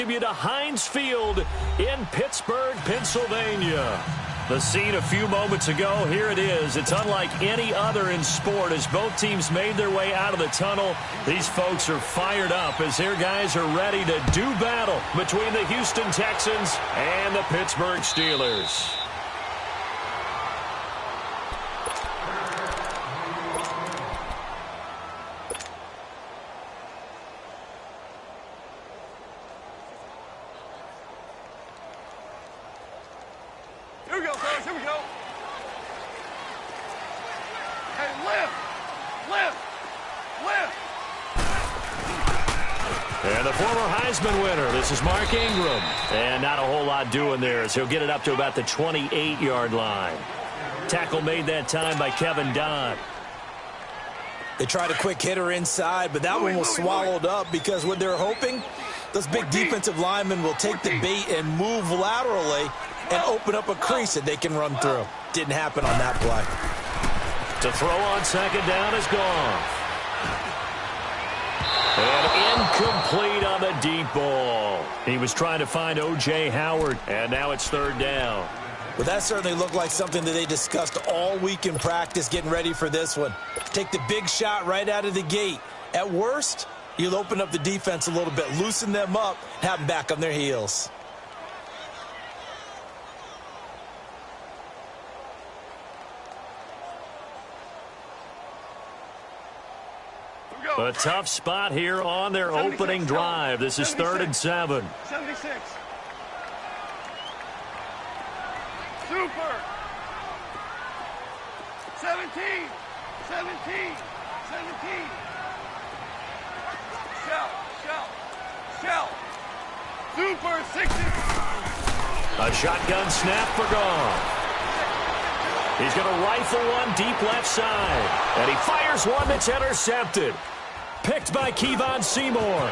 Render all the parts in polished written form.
welcome you to Heinz Field in Pittsburgh, Pennsylvania. The scene a few moments ago, here it is. It's unlike any other in sport as both teams made their way out of the tunnel. These folks are fired up as their guys are ready to do battle between the Houston Texans and the Pittsburgh Steelers. And the former Heisman winner, this is Mark Ingram. And not a whole lot doing there as he'll get it up to about the 28-yard line. Tackle made that time by Kevin Dodd. They tried a quick hitter inside, but that one was swallowed up because what they're hoping, those big defensive linemen will take the bait and move laterally and open up a crease that they can run through. Didn't happen on that play. To throw on second down is gone. And incomplete on the deep ball. He was trying to find O.J. Howard, and now it's third down. Well, that certainly looked like something that they discussed all week in practice getting ready for this one. Take the big shot right out of the gate. At worst, you'll open up the defense a little bit, loosen them up, have them back on their heels. A tough spot here on their opening drive. This is 3rd and 7. 76. Super. 17. 17. 17. Shell. Super 60. A shotgun snap for Goff. He's going to rifle one deep left side. And he fires one that's intercepted. Picked by Kevon Seymour.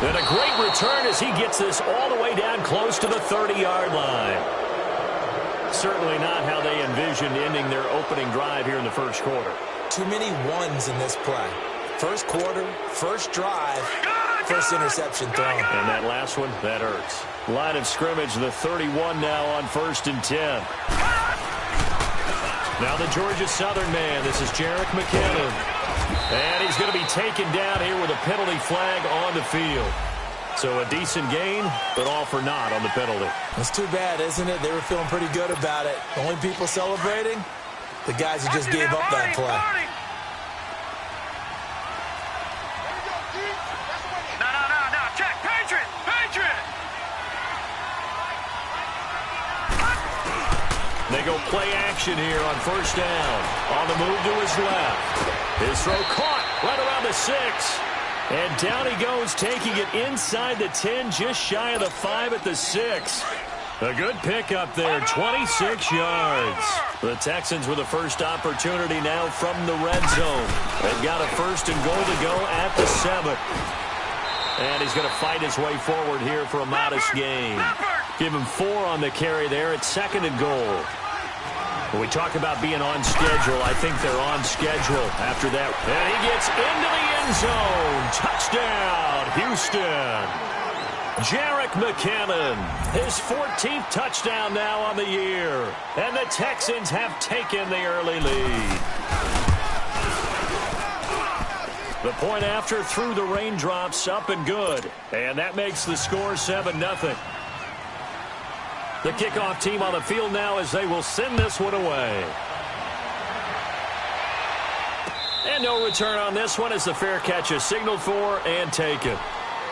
And a great return as he gets this all the way down close to the 30-yard line. Certainly not how they envisioned ending their opening drive here in the first quarter. Too many ones in this play. First quarter, first drive, first interception thrown. And that last one, that hurts. Line of scrimmage, the 31 now on 1st and 10. Now the Georgia Southern man, this is Jerick McKinnon. And he's going to be taken down here with a penalty flag on the field. So a decent gain, but all for naught on the penalty. It's too bad, isn't it? They were feeling pretty good about it. The only people celebrating, the guys who just gave up that play. No. Check. Patriot. They go play action here on 1st down. On the move to his left. His throw caught right around the 6. And down he goes, taking it inside the 10, just shy of the 5 at the 6. A good pickup there, 26 yards. The Texans with a first opportunity now from the red zone. They've got a 1st and goal to go at the 7. And he's going to fight his way forward here for a modest gain. Give him 4 on the carry there at 2nd and goal. When we talk about being on schedule, I think they're on schedule after that. And he gets into the end zone. Touchdown, Houston. Jerick McKinnon, his 14th touchdown now on the year. And the Texans have taken the early lead. The point after through the raindrops, up and good. And that makes the score 7-0. The kickoff team on the field now as they will send this one away. And no return on this one as the fair catch is signaled for and taken.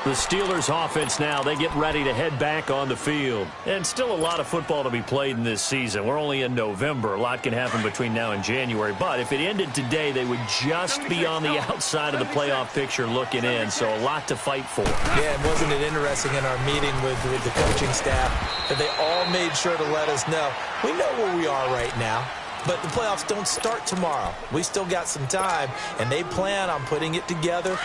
The Steelers offense now, they get ready to head back on the field. And still a lot of football to be played in this season. We're only in November. A lot can happen between now and January. But if it ended today, they would just be on the outside of the playoff picture looking in. So a lot to fight for. Yeah, and wasn't it interesting in our meeting with the coaching staff that they all made sure to let us know, we know where we are right now. But the playoffs don't start tomorrow. We still got some time, and they plan on putting it together,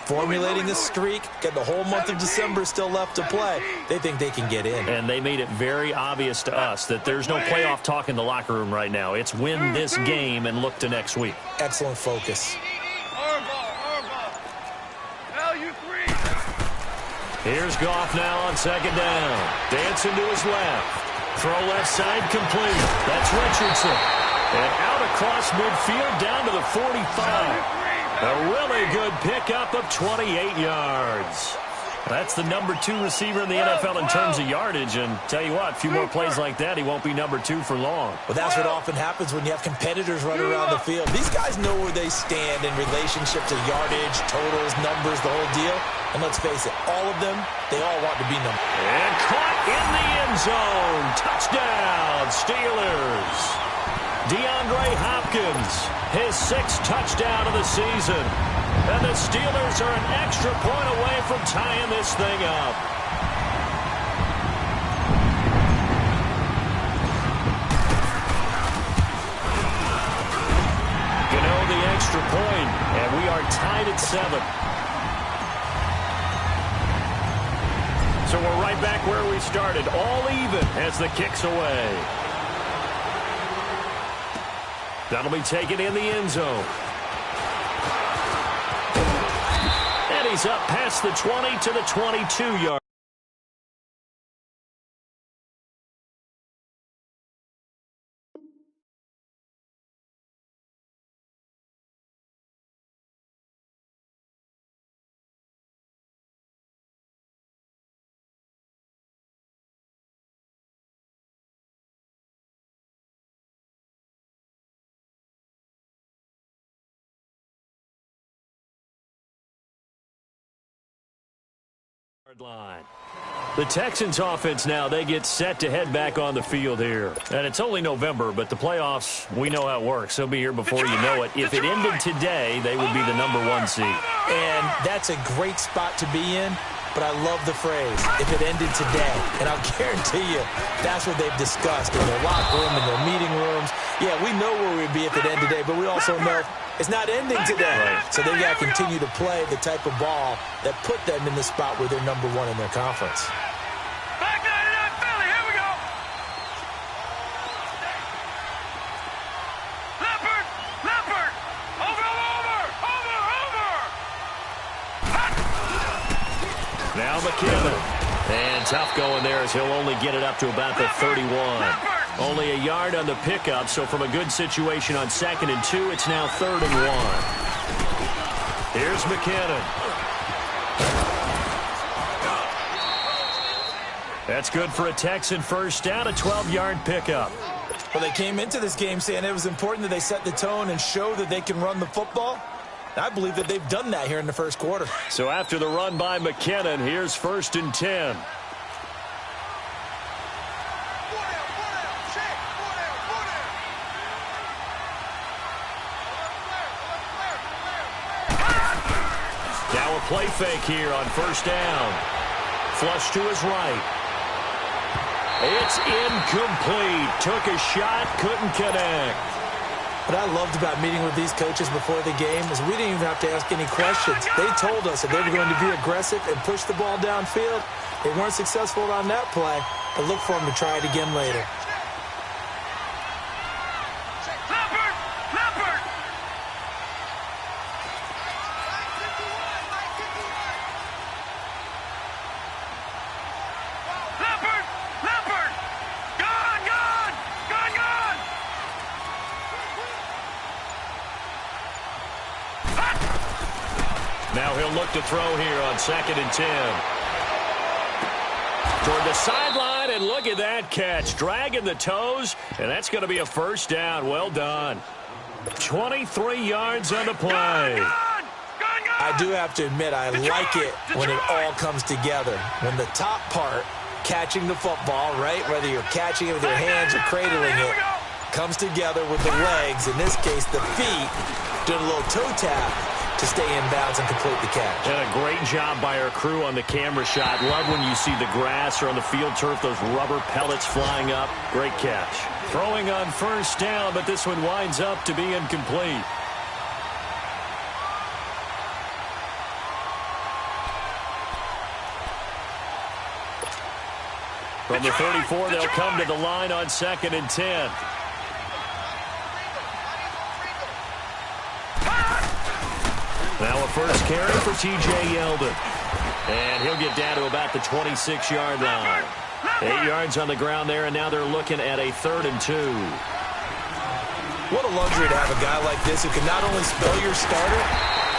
formulating a streak, got the whole month of December still left to play. They think they can get in. And they made it very obvious to us that there's no playoff talk in the locker room right now. It's win this game and look to next week. Excellent focus. Here's Goff now on second down. Dancing to his left. Throw left side complete. That's Richardson. And out across midfield down to the 45. A really good pickup of 28 yards. That's the number 2 receiver in the NFL in terms of yardage. And tell you what, a few more plays like that, he won't be number 2 for long. Well, that's what often happens when you have competitors running around the field. These guys know where they stand in relationship to yardage, totals, numbers, the whole deal. And let's face it, all of them, they all want to be number. And caught in the end zone. Touchdown, Steelers. DeAndre Hopkins, his 6th touchdown of the season. And the Steelers are an extra point away from tying this thing up. The extra point, and we are tied at 7. So we're right back where we started, all even as the kick's away. That'll be taken in the end zone. And he's up past the 20 to the 22-yard. Line. The Texans offense now, they get set to head back on the field here. And it's only November, but the playoffs, we know how it works. They'll be here before you know it. If it ended today, they would be the number 1 seed. And that's a great spot to be in, but I love the phrase, if it ended today. And I'll guarantee you, that's what they've discussed in their locker room, in their meeting rooms. Yeah, we know where we'd be if it ended today, but we also know it's not ending today. Right. So they've got to continue to play the type of ball that put them in the spot where they're number 1 in their conference. Back 99 Philly, here we go. Leopard, Leopard. Over. Now McKinnon. And tough going there as he'll only get it up to about the 31. Only a yard on the pickup, so from a good situation on 2nd and 2, it's now 3rd and 1. Here's McKinnon. That's good for a Texan first down, a 12-yard pickup. Well, they came into this game saying it was important that they set the tone and show that they can run the football. I believe that they've done that here in the first quarter. So after the run by McKinnon, here's 1st and 10. Now a play fake here on 1st down. Flush to his right. It's incomplete. Took a shot, couldn't connect. What I loved about meeting with these coaches before the game is we didn't even have to ask any questions. They told us that they were going to be aggressive and push the ball downfield. They weren't successful on that play, but look for them to try it again later. Now he'll look to throw here on 2nd and 10. Toward the sideline, and look at that catch. Dragging the toes, and that's going to be a first down. Well done. 23 yards on the play. I do have to admit, I like it when it all comes together. When the top part, catching the football, right, whether you're catching it with your hands or cradling it, comes together with the legs, in this case the feet, doing a little toe tap to stay in bounds and complete the catch. And a great job by our crew on the camera shot. Love when you see the grass or on the field turf, those rubber pellets flying up. Great catch. Throwing on 1st down, but this one winds up to be incomplete. From the 34, they'll come to the line on 2nd and 10. Now a first carry for T.J. Yeldon. And he'll get down to about the 26-yard line. 8 yards on the ground there, and now they're looking at a 3rd and 2. What a luxury to have a guy like this who can not only spell your starter,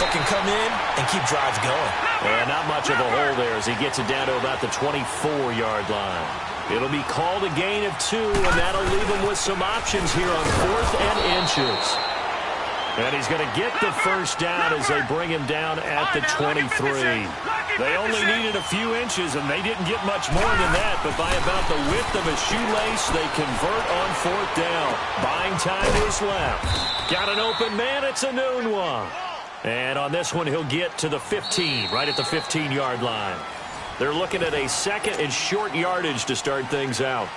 but can come in and keep drives going. And not much of a hole there as he gets it down to about the 24-yard line. It'll be called a gain of 2, and that'll leave him with some options here on 4th and inches. And he's going to get the first down as they bring him down at the 23. They only needed a few inches, and they didn't get much more than that. But by about the width of a shoelace, they convert on 4th down. Buying time is left. Got an open man. It's a noon one. And on this one, he'll get to the 15, right at the 15-yard line. They're looking at a 2nd and short yardage to start things out.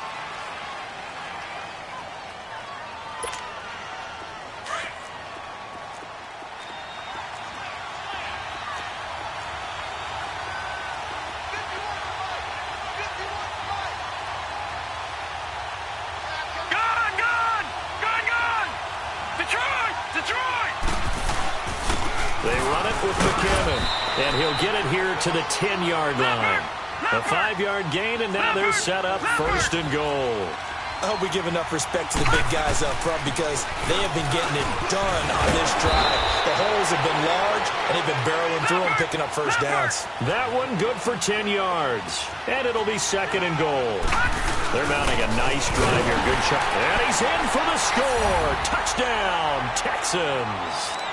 And he'll get it here to the 10-yard line. A 5-yard gain, and now they're set up 1st and goal. I hope we give enough respect to the big guys up front because they have been getting it done on this drive. The holes have been large, and they've been barreling through them, picking up first downs. That one good for 10 yards. And it'll be 2nd and goal. They're mounting a nice drive here. Good shot. And he's in for the score. Touchdown, Texans.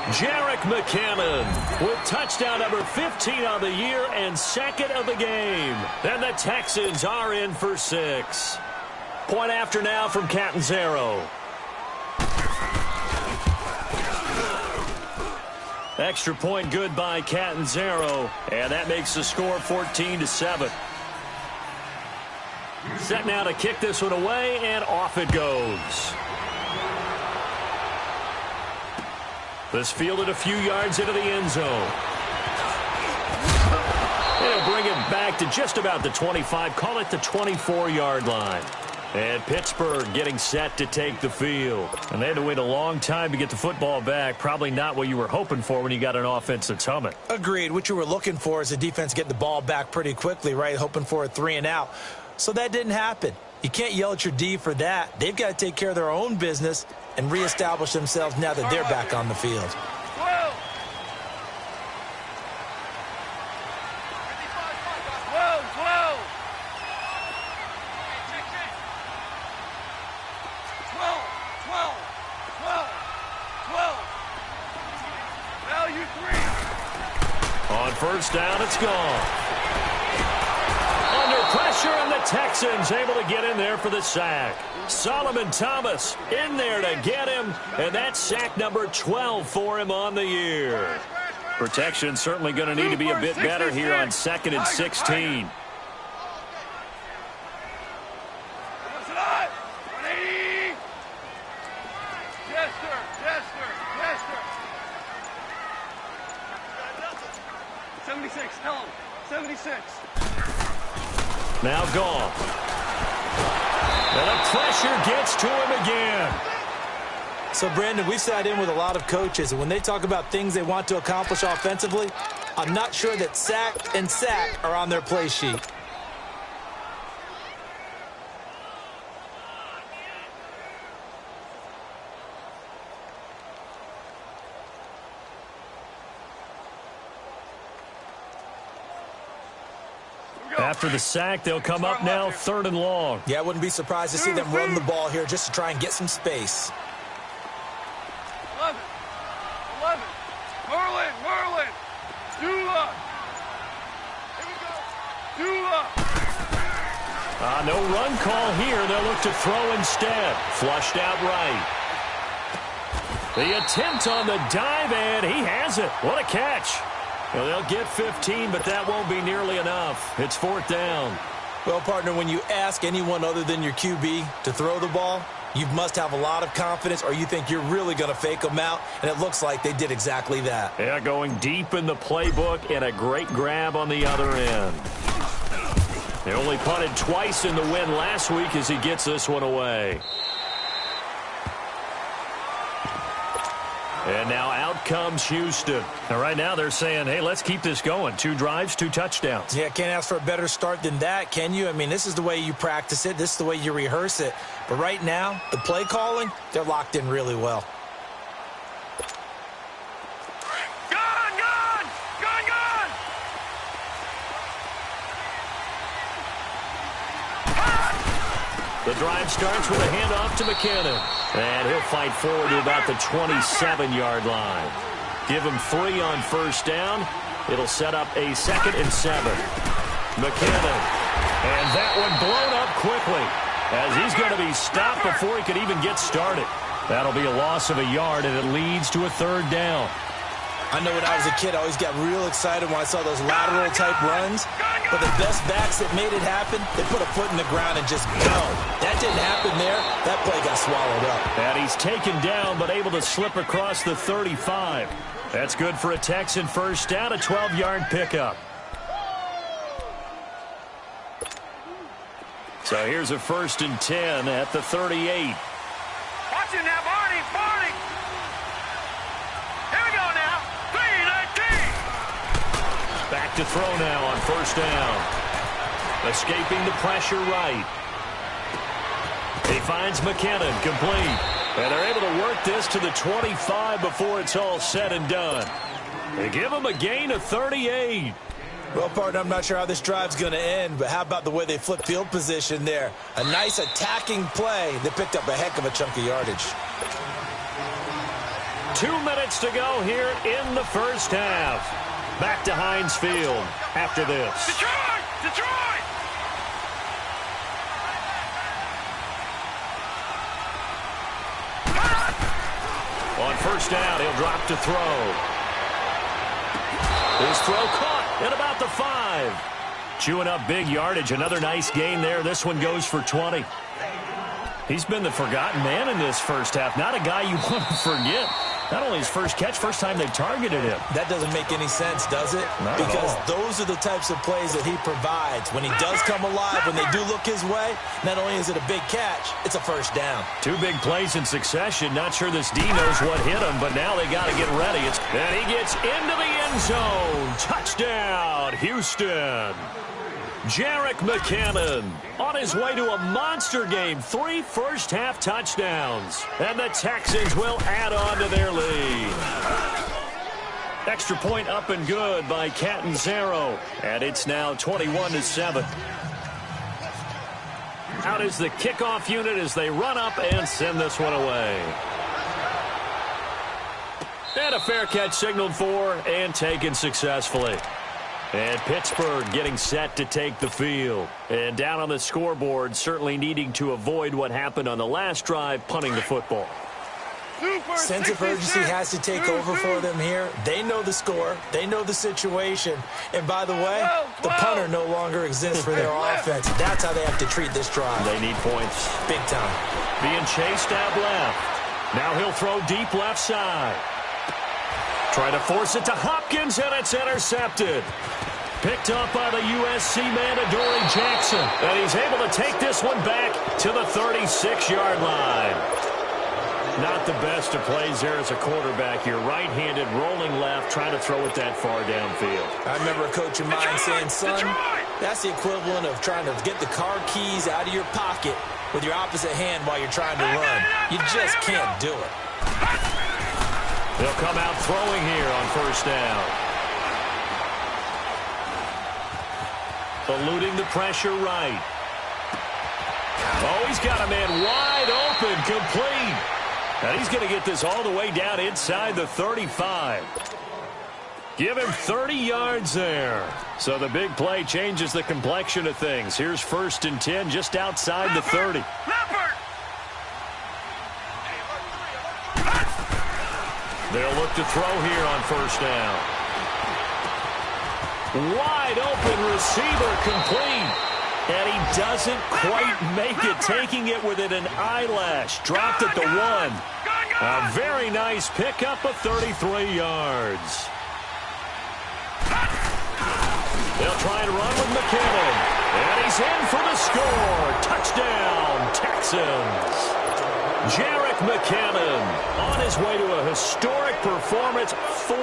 Jerick McCammon with touchdown number 15 on the year and 2nd of the game. And the Texans are in for 6. Point after now from Catanzaro. Extra point good by Catanzaro. And that makes the score 14-7. Set now to kick this one away, and off it goes. This fielded a few yards into the end zone. They'll bring it back to just about the 25. Call it the 24-yard line. And Pittsburgh getting set to take the field. And they had to wait a long time to get the football back. Probably not what you were hoping for when you got an offense that's humming. Agreed. What you were looking for is the defense getting the ball back pretty quickly, right? Hoping for a 3 and out. So that didn't happen. You can't yell at your D for that. They've got to take care of their own business and reestablish themselves now that they're back on the field. 12. 12. Value 3. On first down, it's gone. Under pressure, and the Texans able to get in there for the sack. Solomon Thomas in there to get him, and that's sack number 12 for him on the year. Protection certainly going to need to be a bit better here on 2nd and 16. Jester. 76, tell him. 76. Now gone. And the pressure gets to him again. So, Brandon, we've sat in with a lot of coaches, and when they talk about things they want to accomplish offensively, I'm not sure that sack and sack are on their play sheet. After the sack, they'll come up now 3rd and long. Yeah, I wouldn't be surprised to see them run the ball here just to try and get some space. 11. Merlin. Dula. Here we go. Dula. No run call here. They'll look to throw instead. Flushed out right. The attempt on the dive, and he has it. What a catch. Well, they'll get 15, but that won't be nearly enough. It's 4th down. Well, partner, when you ask anyone other than your QB to throw the ball, you must have a lot of confidence, or you think you're really going to fake them out, and it looks like they did exactly that. Yeah, going deep in the playbook, and a great grab on the other end. They only punted twice in the win last week as he gets this one away. And now out up comes Houston. And right now they're saying, hey, let's keep this going. 2 drives, 2 touchdowns. Yeah, can't ask for a better start than that, can you? I mean, this is the way you practice it. This is the way you rehearse it. But right now, the play calling, they're locked in really well. The drive starts with a handoff to McKinnon. And he'll fight forward to about the 27-yard line. Give him 3 on first down. It'll set up a 2nd and 7. McKinnon. And that one blown up quickly as he's going to be stopped before he could even get started. That'll be a loss of a yard, and it leads to a 3rd down. I know when I was a kid, I always got real excited when I saw those lateral-type runs. But the best backs that made it happen, they put a foot in the ground and just go. That didn't happen there. That play got swallowed up. And he's taken down, but able to slip across the 35. That's good for a Texan first down, a 12-yard pickup. So here's a 1st and 10 at the 38. Watch it now, Barney, Barney. Here we go now. 3-19. Back to throw now on first down. Escaping the pressure right. He finds McKinnon, complete. And they're able to work this to the 25 before it's all said and done. They give him a gain of 38. Well, partner, I'm not sure how this drive's going to end, but how about the way they flip field position there? A nice attacking play. They picked up a heck of a chunk of yardage. 2 minutes to go here in the first half. Back to Heinz Field after this. Detroit! Detroit! On first down, he'll drop to throw. His throw caught at about the 5. Chewing up big yardage. Another nice gain there. This one goes for 20. He's been the forgotten man in this first half. Not a guy you want to forget. Not only his first catch, first time they targeted him. That doesn't make any sense, does it? Not because at all. those are the types of plays that he provides. When he does come alive, when they do look his way, not only is it a big catch, it's a first down. 2 big plays in succession. Not sure this D knows what hit him, but now they got to get ready. And he gets into the end zone. Touchdown, Houston. Jerick McKinnon on his way to a monster game. 3 first-half touchdowns. And the Texans will add on to their lead. Extra point up and good by Catanzaro. And it's now 21-7. Out is the kickoff unit as they run up and send this one away. And a fair catch signaled for and taken successfully. And Pittsburgh getting set to take the field. And down on the scoreboard, certainly needing to avoid what happened on the last drive, punting the football. Sense of urgency has to take over for them here. They know the score. They know the situation. And by the way, the punter no longer exists for their offense. That's how they have to treat this drive. They need points. Big time. Being chased out left. Now he'll throw deep left side. Trying to force it to Hopkins, and it's intercepted. Picked up by the USC man, Adoree Jackson. And he's able to take this one back to the 36-yard line. Not the best of plays there as a quarterback. You're right-handed, rolling left, trying to throw it that far downfield. I remember a coach of mine saying, son, that's the equivalent of trying to get the car keys out of your pocket with your opposite hand while you're trying to run. You just can't do it. They'll come out throwing here on first down. Eluding the pressure right. Oh, he's got a man wide open, complete. And he's going to get this all the way down inside the 35. Give him 30 yards there. So the big play changes the complexion of things. Here's 1st and 10 just outside the 30. They'll look to throw here on first down. Wide open receiver, complete. And he doesn't quite make it, taking it within an eyelash. Dropped at the 1. A very nice pickup of 33 yards. They'll try and run with McKinnon. And he's in for the score. Touchdown, Texans. Jerick McKinnon on his way to a historic performance, 4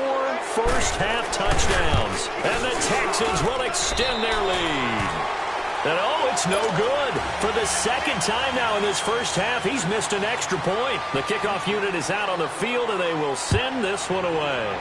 first-half touchdowns. And the Texans will extend their lead. And, oh, it's no good. For the second time now in this first half, he's missed an extra point. The kickoff unit is out on the field, and they will send this one away.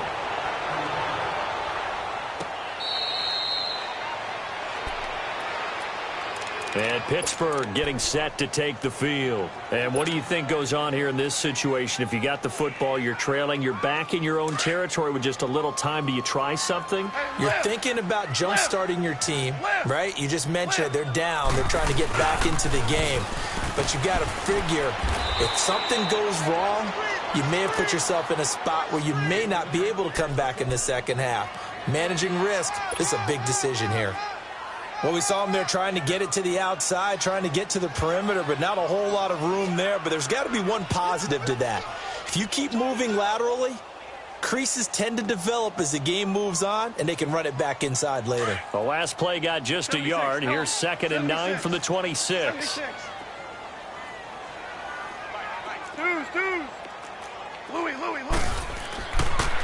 And Pittsburgh getting set to take the field. And what do you think goes on here in this situation? If you got the football, you're trailing, you're back in your own territory with just a little time. Do you try something? You're thinking about jump-starting your team, right? You just mentioned it. They're down. They're trying to get back into the game. But you got to figure if something goes wrong, you may have put yourself in a spot where you may not be able to come back in the second half. Managing risk, this is a big decision here. Well, we saw him there trying to get it to the outside, trying to get to the perimeter, but not a whole lot of room there. But there's got to be one positive to that. If you keep moving laterally, creases tend to develop as the game moves on, and they can run it back inside later. The last play got just a yard. Here's 2nd and 9 from the 26.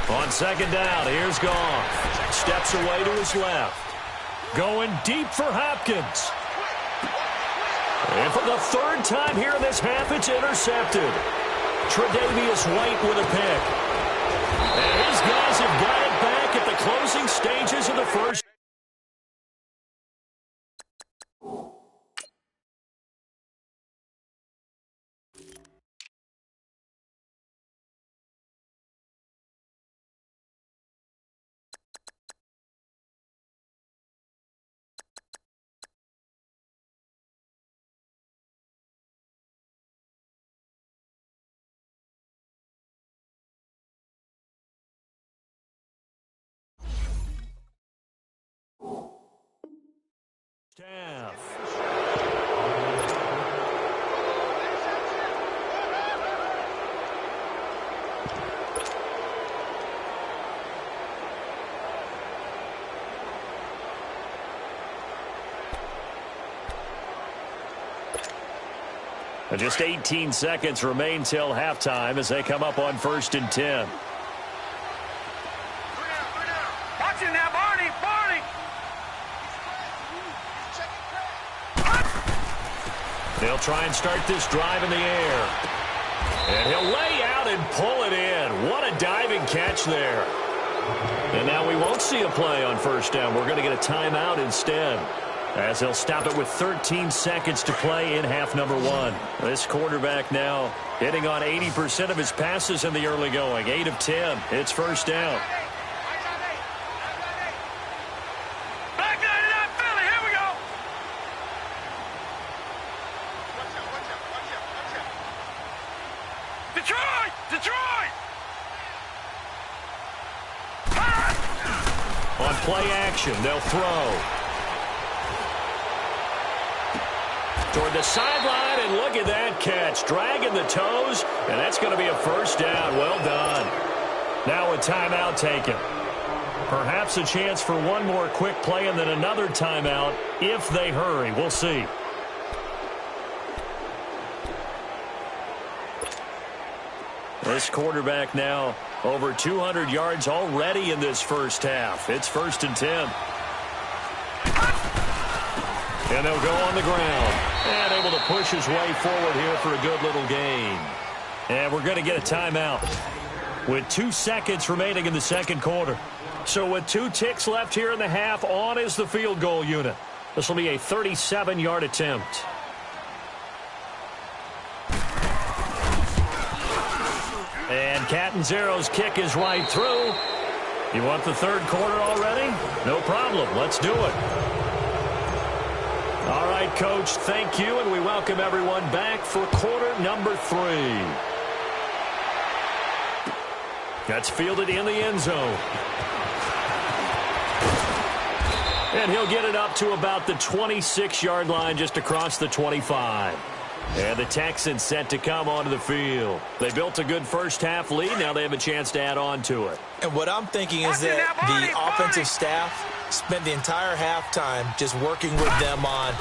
On 2nd down, here's Goff. Steps away to his left. Going deep for Hopkins. And for the 3rd time here in this half, it's intercepted. Tre'Davious White with a pick. And his guys have got it back at the closing stages of the first. And just 18 seconds remain till halftime as they come up on 1st and 10. Watch it now, Barney! They'll try and start this drive in the air. And he'll lay out and pull it in. What a diving catch there. And now we won't see a play on 1st down. We're going to get a timeout instead, as he'll stop it with 13 seconds to play in half number 1. This quarterback now hitting on 80% of his passes in the early going. 8 of 10. It's 1st down. On play action, they'll throw. Toward the sideline, and look at that catch. Dragging the toes, and that's going to be a 1st down. Well done. Now a timeout taken. Perhaps a chance for one more quick play and then another timeout if they hurry. We'll see. This quarterback now over 200 yards already in this first half. It's 1st and 10. And they'll go on the ground. And able to push his way forward here for a good little gain. And we're going to get a timeout with 2 seconds remaining in the second quarter. So with 2 ticks left here in the half, on is the field goal unit. This will be a 37-yard attempt. And Catanzaro's kick is right through. You want the third quarter already? No problem. Let's do it. All right, Coach, thank you, and we welcome everyone back for quarter number 3. That's fielded in the end zone. And he'll get it up to about the 26-yard line, just across the 25. And the Texans set to come onto the field. They built a good first-half lead. Now they have a chance to add on to it. And what I'm thinking is that the offensive staff spent the entire halftime just working with them on,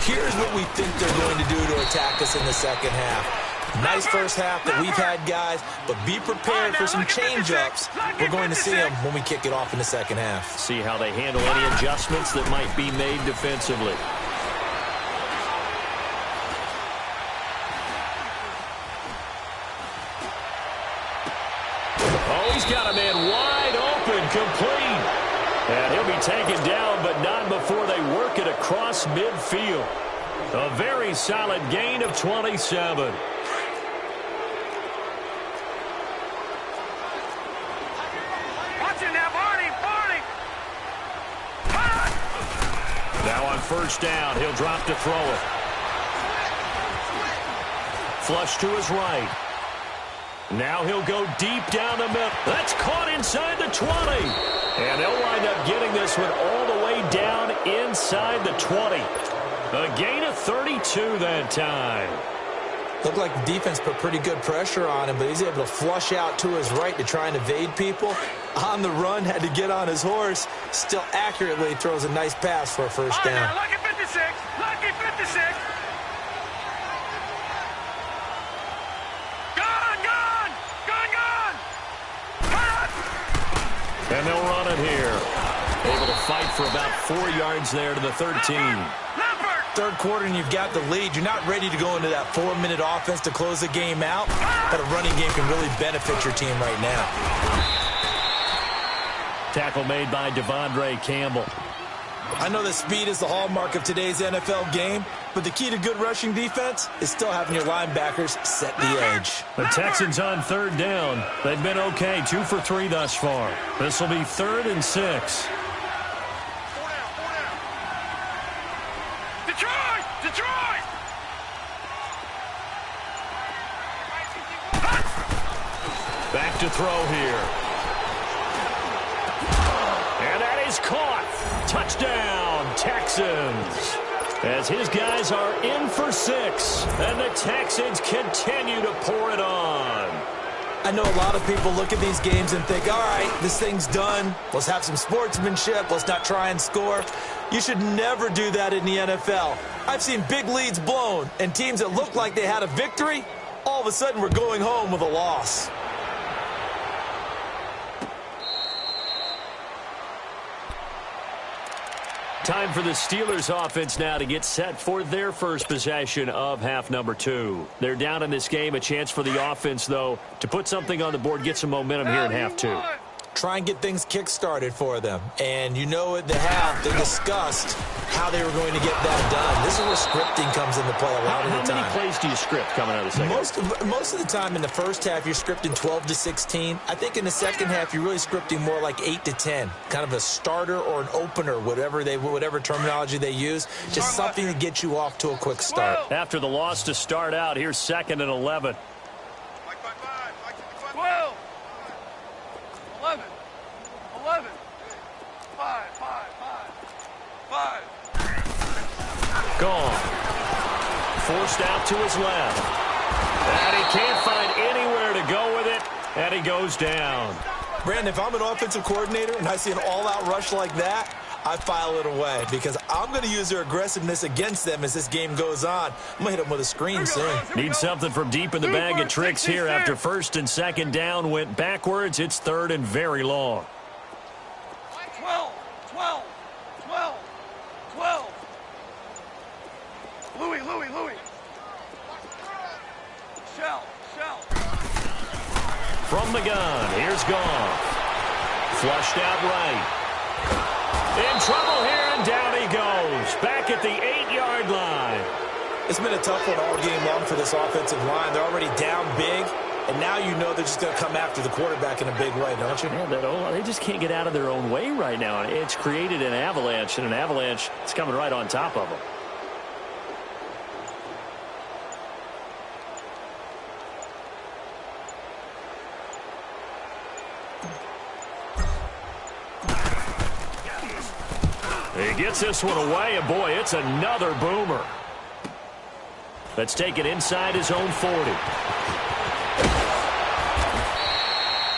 here's what we think they're going to do to attack us in the second half. Nice first half that we've had, guys, but be prepared for some change-ups. We're going to see them when we kick it off in the second half. See how they handle any adjustments that might be made defensively. Oh, he's got a man wide open, complete. And he'll be taken down, but not before they work it across midfield. A very solid gain of 27. Now on first down, he'll drop to throw it. Flush to his right. Now he'll go deep down the middle. That's caught inside the 20. And they'll wind up getting this one all the way down inside the 20. A gain of 32 that time. Looked like the defense put pretty good pressure on him, but he's able to flush out to his right to try and evade people. On the run, had to get on his horse. Still accurately throws a nice pass for a first down. Lucky 56. Lucky 56. Gone. And they'll run it here. Able to fight for about 4 yards there to the 13. Third quarter and you've got the lead. You're not ready to go into that 4-minute offense to close the game out, but a running game can really benefit your team right now. Tackle made by Devondre Campbell. I know that speed is the hallmark of today's NFL game, but the key to good rushing defense is still having your linebackers set the edge. The Texans on third down. They've been okay, 2 for 3 thus far. This will be 3rd and 6. Detroit! Back to throw here. And that is caught. Touchdown, Texans. As his guys are in for 6, and the Texans continue to pour it on. I know a lot of people look at these games and think, all right, this thing's done. Let's have some sportsmanship. Let's not try and score. You should never do that in the NFL. I've seen big leads blown, and teams that looked like they had a victory, all of a sudden were going home with a loss. Time for the Steelers offense now to get set for their first possession of half number 2. They're down in this game. A chance for the offense, though, to put something on the board, get some momentum here in half 2. Try and get things kick-started for them. And you know at the half, they discussed how they were going to get that done. This is where scripting comes into play a lot of the time. How many plays do you script coming out of the second? Most of the time in the first half, you're scripting 12 to 16. I think in the second half, you're really scripting more like 8 to 10. Kind of a starter or an opener, whatever terminology they use. Just something to get you off to a quick start. After the loss to start out, here's 2nd and 11. 12. 11. 5. Gone. Forced out to his left. And he can't find anywhere to go with it, and he goes down. Brandon, if I'm an offensive coordinator and I see an all-out rush like that, I file it away because I'm going to use their aggressiveness against them as this game goes on. I'm going to hit them with a screen soon. Need something from deep in the bag of tricks here after 1st and 2nd down went backwards. It's 3rd and very long. 12. Louis. Shell. From the gun, here's Goff. Flushed out right. In trouble here, and down he goes. Back at the 8-yard line. It's been a tough one all game long for this offensive line. They're already down big, and now you know they're just going to come after the quarterback in a big way, don't you? Yeah, they just can't get out of their own way right now. It's created an avalanche, and an avalanche is coming right on top of them. He gets this one away, and boy, it's another boomer. That's taken inside his own 40.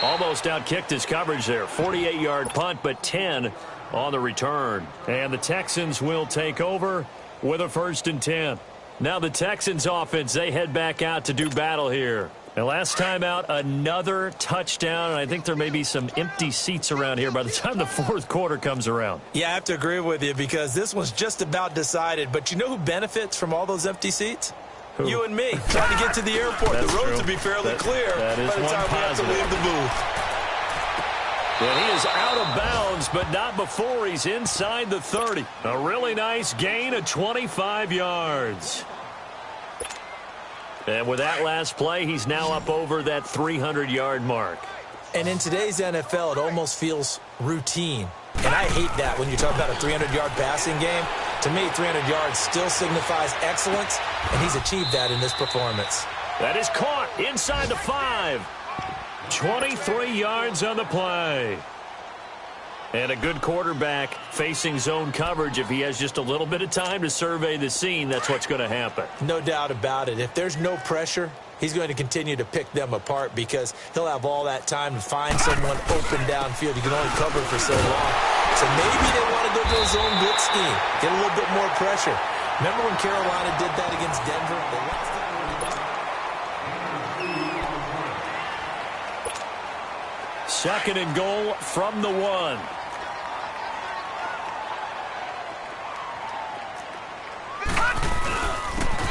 Almost outkicked his coverage there. 48-yard punt, but 10 on the return. And the Texans will take over with a 1st and 10. Now the Texans offense, they head back out to do battle here. And last time out, another touchdown, and I think there may be some empty seats around here by the time the fourth quarter comes around. Yeah, I have to agree with you because this one's just about decided. But you know who benefits from all those empty seats? Who? You and me, trying to get to the airport. That's the roads true. will be fairly clear that is by the time we have to leave the booth. And he is out of bounds, but not before he's inside the 30. A really nice gain of 25 yards. And with that last play, he's now up over that 300-yard mark. And in today's NFL, it almost feels routine. And I hate that when you talk about a 300-yard passing game. To me, 300 yards still signifies excellence, and he's achieved that in this performance. That is caught inside the 5. 23 yards on the play. And a good quarterback facing zone coverage. If he has just a little bit of time to survey the scene, that's what's going to happen. No doubt about it. If there's no pressure, he's going to continue to pick them apart because he'll have all that time to find someone open downfield. You can only cover for so long. So maybe they want to go to a zone blitz scheme, get a little bit more pressure. Remember when Carolina did that against Denver? They lost it. Second and goal from the 1.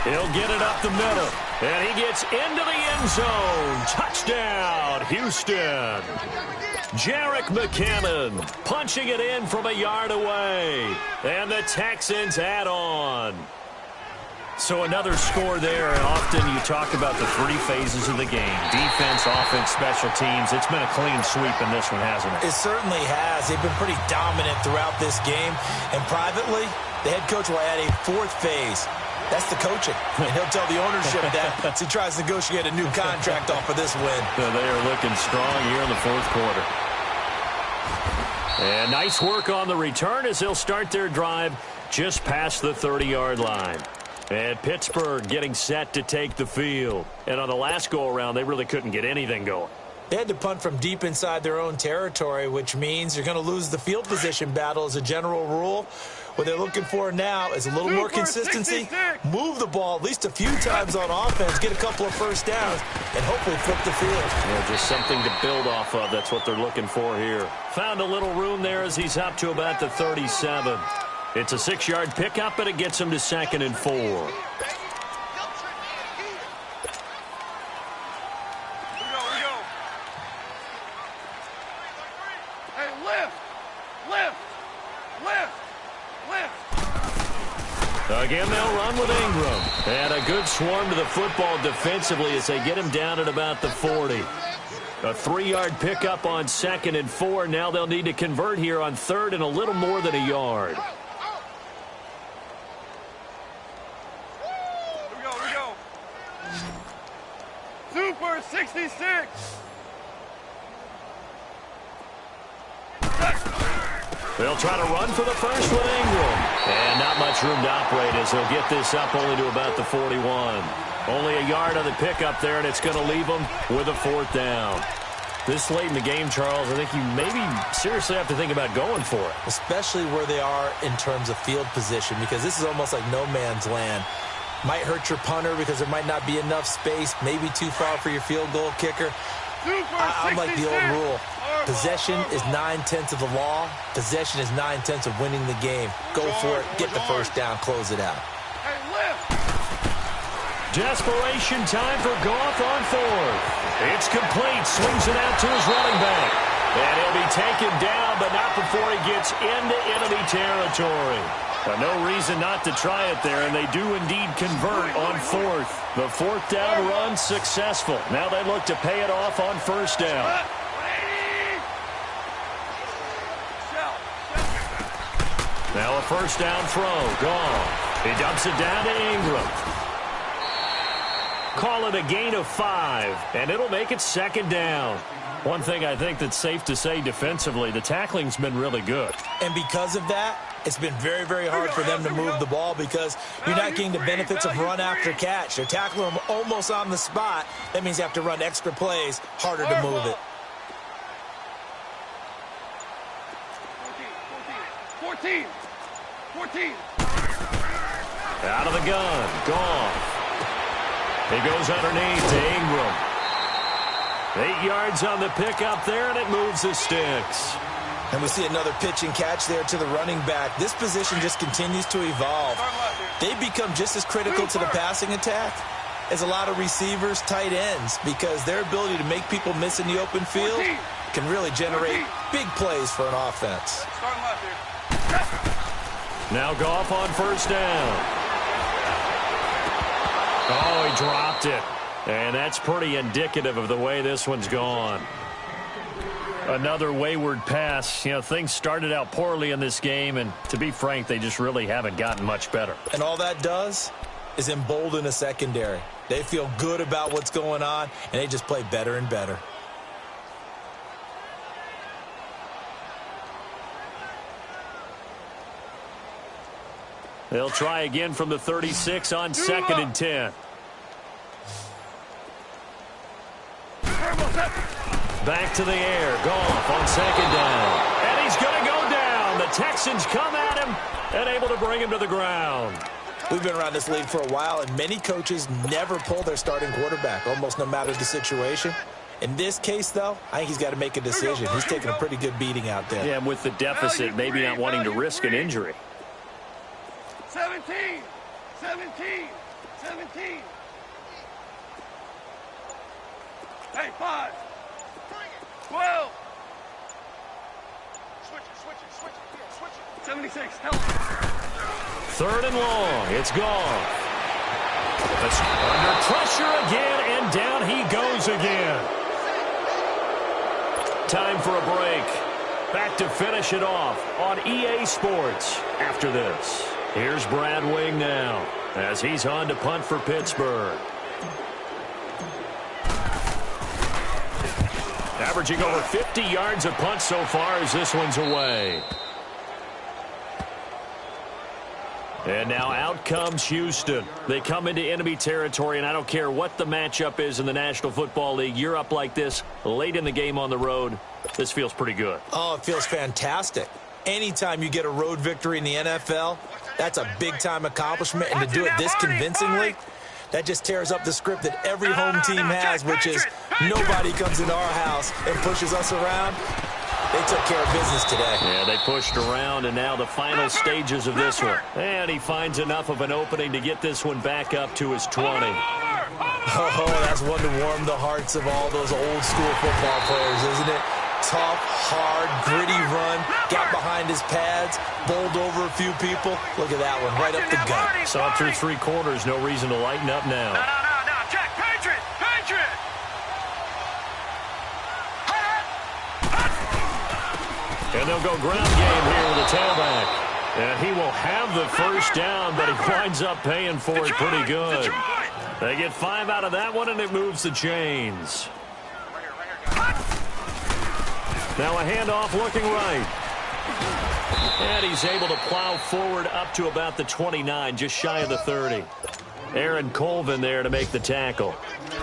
He'll get it up the middle. And he gets into the end zone. Touchdown, Houston. Jerick McKinnon punching it in from a yard away. And the Texans add on. So another score there, and often you talk about the 3 phases of the game. Defense, offense, special teams. It's been a clean sweep in this one, hasn't it? It certainly has. They've been pretty dominant throughout this game. And privately, the head coach will add a 4th phase. That's the coaching. And he'll tell the ownership that as he tries to negotiate a new contract off of this win. So they are looking strong here in the fourth quarter. And nice work on the return as they'll start their drive just past the 30-yard line. And Pittsburgh getting set to take the field. And on the last go-around, they really couldn't get anything going. They had to punt from deep inside their own territory, which means you're going to lose the field position battle as a general rule. What they're looking for now is a little more consistency, move the ball at least a few times on offense, get a couple of first downs, and hopefully flip the field. Yeah, just something to build off of. That's what they're looking for here. Found a little room there as he's up to about the 37. It's a 6-yard pickup, and it gets him to 2nd and 4. Again, they'll run with Ingram. And a good swarm to the football defensively as they get him down at about the 40. A 3-yard pickup on 2nd and 4. Now they'll need to convert here on 3rd and a little more than a yard. Super 66. They'll try to run for the first with Ingram. And not much room to operate as they'll get this up only to about the 41. Only a yard on the pickup there, and it's going to leave them with a 4th down. This late in the game, Charles, I think you maybe seriously have to think about going for it. Especially where they are in terms of field position, because this is almost like no man's land. Might hurt your punter because there might not be enough space, maybe too far for your field goal kicker. I'm like the old rule. Possession is 9/10 of the law. Possession is 9/10 of winning the game. Go for it. Get the first down. Close it out. Desperation time for Goff on 4th. It's complete. Swings it out to his running back. And he'll be taken down, but not before he gets into enemy territory. No reason not to try it there, and they do indeed convert on 4th. The 4th down run successful. Now they look to pay it off on 1st down. Now a 1st down throw. Gone. He dumps it down to Ingram. Call it a gain of 5, and it'll make it 2nd down. One thing I think that's safe to say defensively, the tackling's been really good. And because of that, it's been very, very hard for them to move the ball because you're not getting the benefits of run after catch. They're tackling them almost on the spot. That means you have to run extra plays, harder to move it. 14. Out of the gun. Goff. He goes underneath to Ingram. 8 yards on the pickup there, and it moves the sticks. And we see another pitch and catch there to the running back. This position just continues to evolve. They become just as critical to the passing attack as a lot of receivers, tight ends, because their ability to make people miss in the open field can really generate big plays for an offense. Now Goff on first down. Oh, he dropped it. And that's pretty indicative of the way this one's gone. Another wayward pass. You know, things started out poorly in this game, and to be frank, they just really haven't gotten much better. And all that does is embolden a secondary. They feel good about what's going on, and they just play better and better. They'll try again from the 36 on 2nd and 10. Back to the air. Goff on 2nd down. And he's going to go down. The Texans come at him and able to bring him to the ground. We've been around this league for a while, and many coaches never pull their starting quarterback, almost no matter the situation. In this case, though, I think he's got to make a decision. He's taking a pretty good beating out there. Yeah, and with the deficit, maybe not wanting to risk an injury. 17, 17, 17. Hey, 5, 12. Switch it. 76, help. 3rd and long. It's gone. It's under pressure again, and down he goes again. Time for a break. Back to finish it off on EA Sports after this. Here's Brad Wing now as he's on to punt for Pittsburgh. Averaging over 50 yards a punt so far as this one's away. And now out comes Houston. They come into enemy territory, and I don't care what the matchup is in the National Football League. You're up like this late in the game on the road. This feels pretty good. Oh, it feels fantastic. Anytime you get a road victory in the NFL, that's a big-time accomplishment. And to do it this convincingly, that just tears up the script that every home team has, which is nobody comes into our house and pushes us around. They took care of business today. Yeah, they pushed around, and now the final stages of this one. And he finds enough of an opening to get this one back up to his 20. Oh, that's one to warm the hearts of all those old-school football players, isn't it? Tough, hard, gritty run, got behind his pads, bowled over a few people. Look at that one, right up the gut. Saw through 3 quarters, no reason to lighten up now. No. Check, Patriot. And they'll go ground game here with a tailback. And he will have the first down, but he winds up paying for it pretty good. They get 5 out of that one, and it moves the chains. Now a handoff looking right. And he's able to plow forward up to about the 29, just shy of the 30. Aaron Colvin there to make the tackle.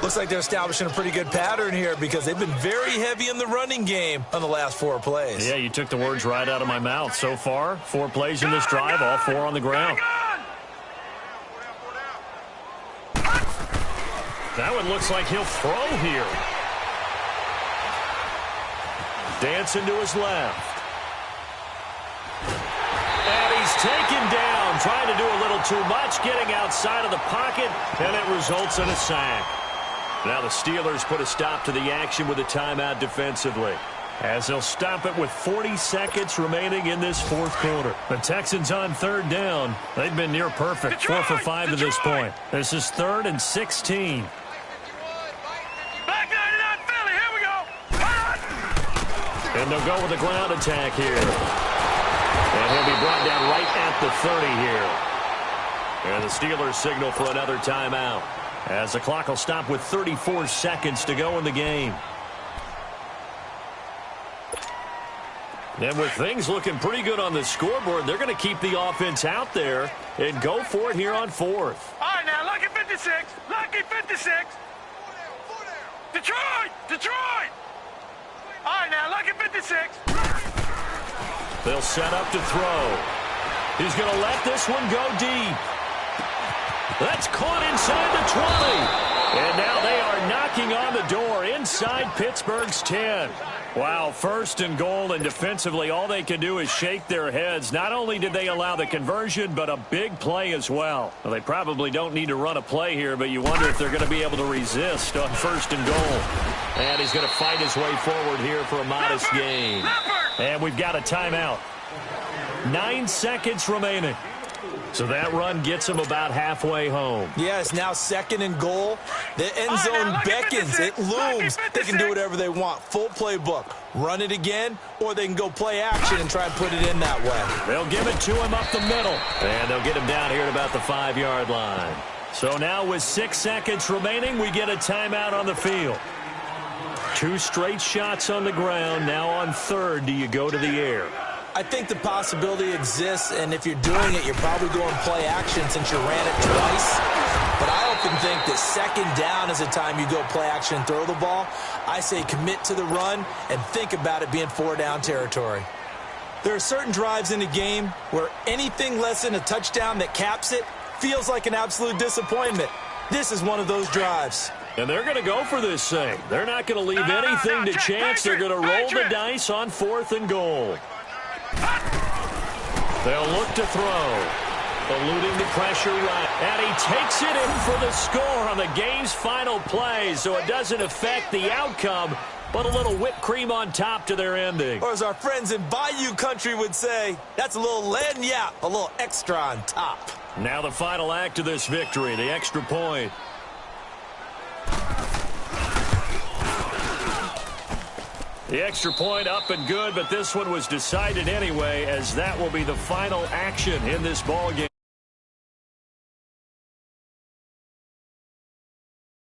Looks like they're establishing a pretty good pattern here because they've been very heavy in the running game on the last 4 plays. Yeah, you took the words right out of my mouth. So far, 4 plays in this drive, all 4 on the ground. That one looks like he'll throw here. Dancing to his left. And he's taken down, trying to do a little too much, getting outside of the pocket, and it results in a sack. Now the Steelers put a stop to the action with a timeout defensively, as they'll stop it with 40 seconds remaining in this 4th quarter. The Texans on 3rd down. They've been near perfect, 4 for 5 to this point. This is 3rd and 16. Back 99, Philly, here we go. And they'll go with a ground attack here. And he'll be brought down right at the 30 here. And the Steelers signal for another timeout, as the clock will stop with 34 seconds to go in the game. And with things looking pretty good on the scoreboard, they're going to keep the offense out there and go for it here on 4th. All right, now, lucky 56. Lucky 56. Detroit. All right, now, lucky 56. They'll set up to throw. He's going to let this one go deep. That's caught inside the 20. And now they are knocking on the door inside Pittsburgh's 10. Wow, first and goal, and defensively all they can do is shake their heads. Not only did they allow the conversion, but a big play as well. Well, they probably don't need to run a play here, but you wonder if they're going to be able to resist on first and goal. And he's going to fight his way forward here for a modest gain. And we've got a timeout. 9 seconds remaining. So that run gets him about halfway home. Yeah, it's now second and goal. The end zone beckons. It looms. They can do whatever they want. Full playbook. Run it again, or they can go play action and try and put it in that way. They'll give it to him up the middle. And they'll get him down here at about the 5-yard line. So now with 6 seconds remaining, we get a timeout on the field. 2 straight shots on the ground. Now on third, do you go to the air? I think the possibility exists, and if you're doing it, you're probably going play action since you ran it twice. But I often think that second down is the time you go play action and throw the ball. I say commit to the run and think about it being 4-down territory. There are certain drives in the game where anything less than a touchdown that caps it feels like an absolute disappointment. This is one of those drives. And they're going to go for this thing. They're not going to leave anything to chance. They're going to roll the dice on 4th and goal. They'll look to throw. Eluding the pressure right. And he takes it in for the score on the game's final play, so it doesn't affect the outcome, but a little whipped cream on top to their ending. Or as our friends in Bayou Country would say, that's a little lagniappe, a little extra on top. Now the final act of this victory, the extra point. The extra point up and good, but this one was decided anyway, as that will be the final action in this ball game.